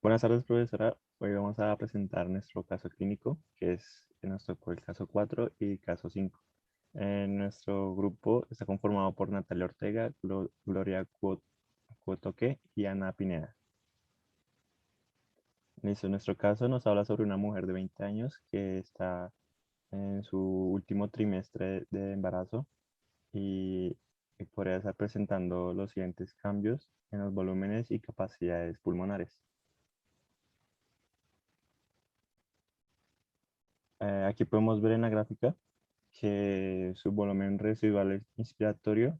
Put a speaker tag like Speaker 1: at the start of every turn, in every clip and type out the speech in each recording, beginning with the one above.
Speaker 1: Buenas tardes, profesora. Hoy vamos a presentar nuestro caso clínico, que es en nuestro el caso 4 y caso 5. Nuestro grupo está conformado por Natalia Ortega, Gloria Cuotoque y Ana Pineda. Listo, nuestro caso nos habla sobre una mujer de 20 años que está en su último trimestre de embarazo y, y podría estar presentando los siguientes cambios en los volúmenes y capacidades pulmonares. Aquí podemos ver en la gráfica que su volumen residual inspiratorio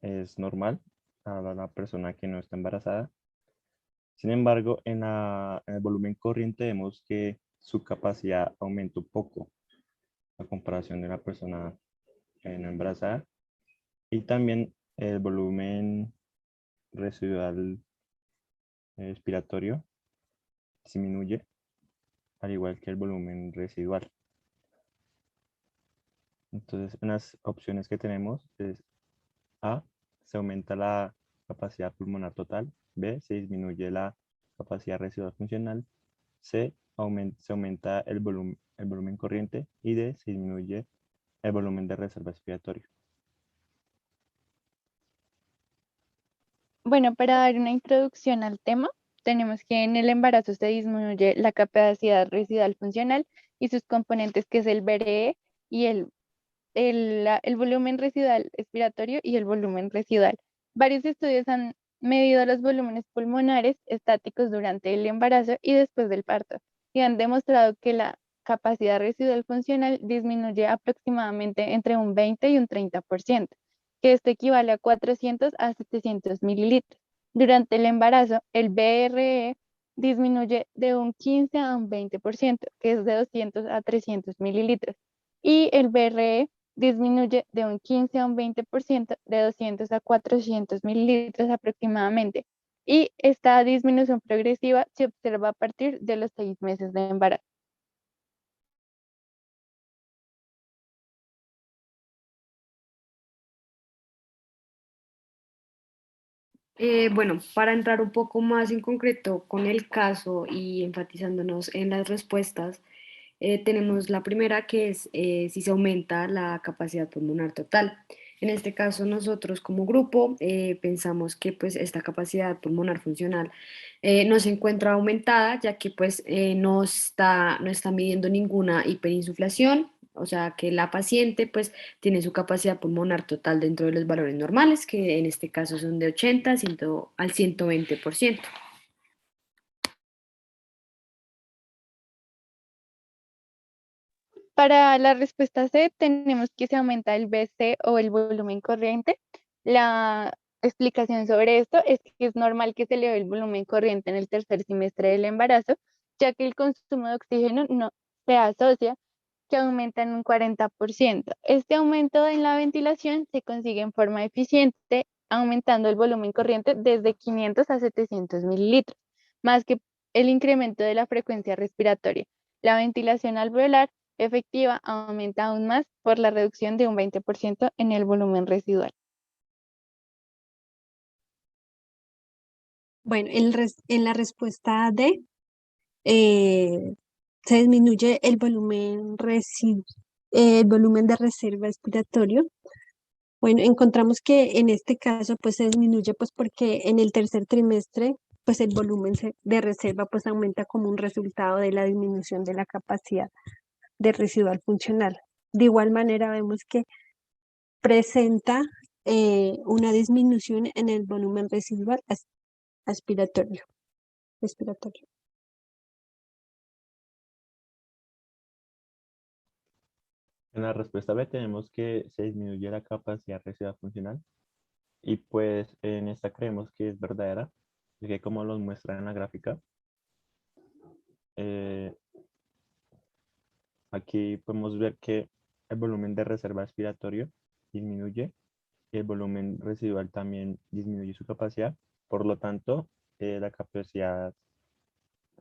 Speaker 1: es normal para la persona que no está embarazada. Sin embargo, en el volumen corriente vemos que su capacidad aumenta un poco a comparación de la persona no embarazada. Y también el volumen residual expiratorio disminuye, al igual que el volumen residual. Entonces, en las opciones que tenemos es A, se aumenta la capacidad pulmonar total. B, se disminuye la capacidad residual funcional. C, se aumenta el volumen corriente. Y D, se disminuye el volumen de reserva expiratorio.
Speaker 2: Bueno, para dar una introducción al tema, tenemos que en el embarazo se disminuye la capacidad residual funcional y sus componentes, que es el VRE y el volumen residual expiratorio y el volumen residual. Varios estudios han medido los volúmenes pulmonares estáticos durante el embarazo y después del parto y han demostrado que la capacidad residual funcional disminuye aproximadamente entre un 20 y un 30%, que esto equivale a 400 a 700 mililitros. Durante el embarazo, el BRE disminuye de un 15 a un 20%, que es de 200 a 300 mililitros, y el BRE disminuye de un 15 a un 20% de 200 a 400 mililitros aproximadamente. Y esta disminución progresiva se observa a partir de los 6 meses de embarazo.
Speaker 3: Bueno, para entrar un poco más en concreto con el caso y enfatizándonos en las respuestas, tenemos la primera que es si se aumenta la capacidad pulmonar total. En este caso, nosotros como grupo pensamos que pues esta capacidad pulmonar funcional no se encuentra aumentada, ya que pues no está midiendo ninguna hiperinsuflación, o sea que la paciente pues tiene su capacidad pulmonar total dentro de los valores normales, que en este caso son de 80 al 120%.
Speaker 2: Para la respuesta C, tenemos que se aumenta el BC o el volumen corriente. La explicación sobre esto es que es normal que se eleve el volumen corriente en el tercer semestre del embarazo, ya que el consumo de oxígeno no se asocia que aumenta en un 40%. Este aumento en la ventilación se consigue en forma eficiente, aumentando el volumen corriente desde 500 a 700 mililitros, más que el incremento de la frecuencia respiratoria. La ventilación alveolar efectiva aumenta aún más por la reducción de un 20% en el volumen residual.
Speaker 4: Bueno, en la respuesta D eh, se disminuye el volumen de reserva expiratorio. Bueno, encontramos que en este caso pues se disminuye pues porque en el tercer trimestre pues el de reserva pues aumenta como un resultado de la disminución de la capacidad de residual funcional. De igual manera vemos que presenta una disminución en el volumen residual aspiratorio, respiratorio.
Speaker 1: En la respuesta B tenemos que se disminuye la capacidad residual funcional y pues en esta creemos que es verdadera, ya que como los muestra en la gráfica, eh, aquí podemos ver que el volumen de reserva expiratorio disminuye y el volumen residual también disminuye su capacidad. Por lo tanto, la capacidad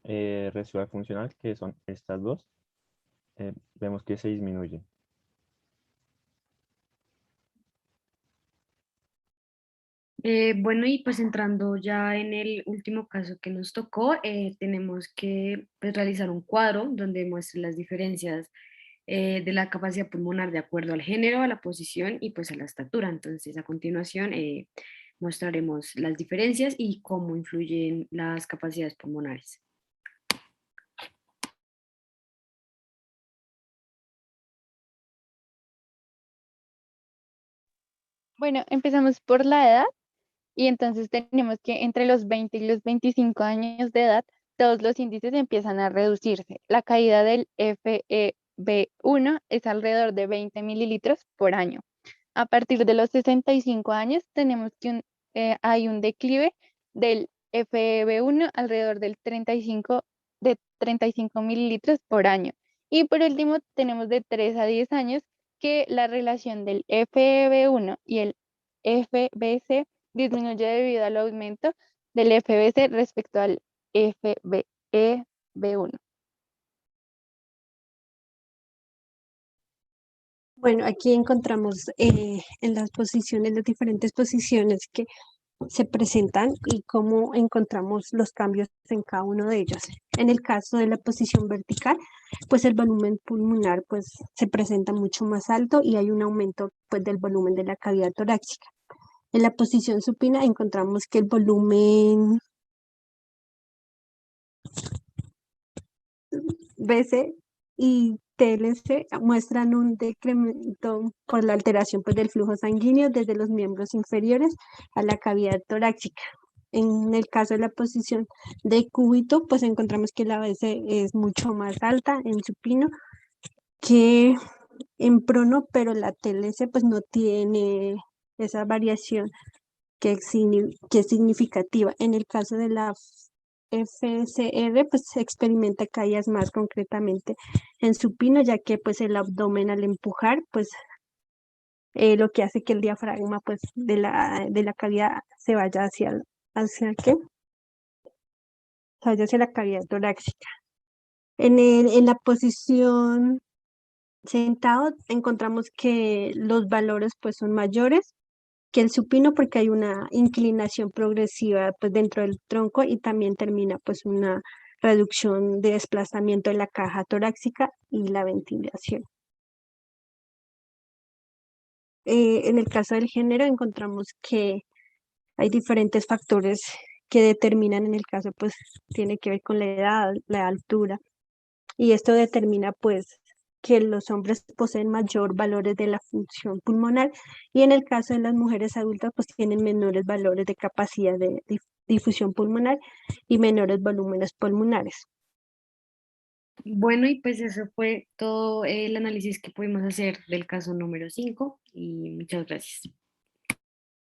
Speaker 1: residual funcional, que son estas dos, vemos que se disminuye.
Speaker 3: Bueno, y pues entrando ya en el último caso que nos tocó, tenemos que pues, realizar un cuadro donde muestre las diferencias de la capacidad pulmonar de acuerdo al género, a la posición y pues a la estatura. Entonces, a continuación, mostraremos las diferencias y cómo influyen las capacidades pulmonares.
Speaker 2: Bueno, empezamos por la edad y entonces tenemos que entre los 20 y los 25 años de edad, todos los índices empiezan a reducirse. La caída del FEB1 es alrededor de 20 mililitros por año. A partir de los 65 años tenemos que hay un declive del FEB1 alrededor del 35 mililitros por año. Y por último tenemos de 3 a 10 años que la relación del FEB1 y el FBC disminuye debido al aumento del FBC respecto al FEB1.
Speaker 4: Bueno, aquí encontramos en las posiciones, las diferentes posiciones que se presentan y cómo encontramos los cambios en cada uno de ellos. En el caso de la posición vertical, pues el volumen pulmonar pues se presenta mucho más alto y hay un aumento pues del volumen de la cavidad torácica. En la posición supina encontramos que el volumen BC y TLC muestran un decremento por la alteración pues, del flujo sanguíneo desde los miembros inferiores a la cavidad torácica. En el caso de la posición de cúbito, pues encontramos que la BC es mucho más alta en supino que en prono, pero la TLC pues no tiene esa variación que es significativa. En el caso de la FCR, pues se experimenta caídas más concretamente en supino, ya que pues el abdomen al empujar, pues lo que hace que el diafragma pues de la cavidad se vaya ¿hacia qué? Se vaya hacia la cavidad torácica. En la posición sentado encontramos que los valores pues son mayores que el supino porque hay una inclinación progresiva pues dentro del tronco y también termina pues una reducción de desplazamiento de la caja torácica y la ventilación. En el caso del género encontramos que hay diferentes factores que determinan en el caso pues tiene que ver con la edad, la altura y esto determina pues que los hombres poseen mayor valores de la función pulmonar y en el caso de las mujeres adultas pues tienen menores valores de capacidad de difusión pulmonar y menores volúmenes pulmonares.
Speaker 3: Bueno, y pues eso fue todo el análisis que pudimos hacer del caso número 5 y muchas gracias.